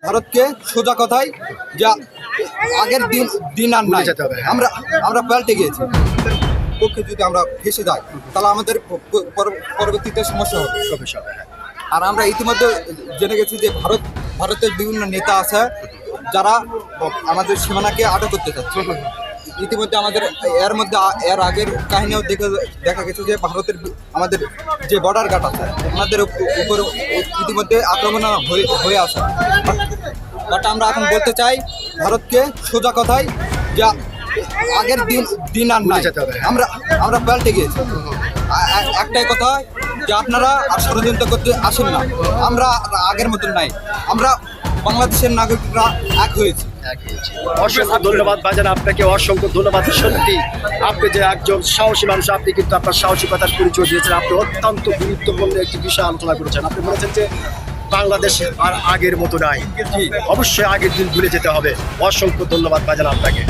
ভারতকে সোজা কথায় যা আগের দিন আর নাই। আমরা পাল্টে গিয়েছি। পক্ষে যদি আমরা ফেসে যাই তাহলে আমাদের পরবর্তীতে সমস্যা হবে। আর আমরা ইতিমধ্যে জেনে গেছি যে ভারতের বিভিন্ন নেতা আছে যারা আমাদের সীমানাকে আটক করতে চাচ্ছে। ইতিমধ্যে আমাদের এর আগের কাহিনীও দেখা গেছে যে আমাদের যে বর্ডার গার্ড আছে ওনাদের উপর ইতিমধ্যে আক্রমণ হয়ে আছে। বাট আমরা এখন বলতে চাই ভারতকে সোজা কথায় যা আগের দিন আর নাই। আমরা পাল্টে গিয়েছি। একটাই কথা যে আপনারা আর ষড়যন্ত্র করতে আসেন না। আমরা আগের মতন নাই। আমরা বাংলাদেশের নাগরিকরা এক হয়েছি। অসংখ্য ধন্যবাদ ভাইজান, আপনাকে অসংখ্য ধন্যবাদ। সত্যি আপনি যে একজন সাহসী মানুষ, আপনি কিন্তু আপনার সাহসিকতার পরিচয় দিয়েছেন। আপনি অত্যন্ত গুরুত্বপূর্ণ একটি বিষয় আলোচনা করেছেন। আপনি বলেছেন যে বাংলাদেশ আর আগের মতো নাই, অবশ্যই আগের দিন ভুলে যেতে হবে। অসংখ্য ধন্যবাদ ভাইজান আপনাকে।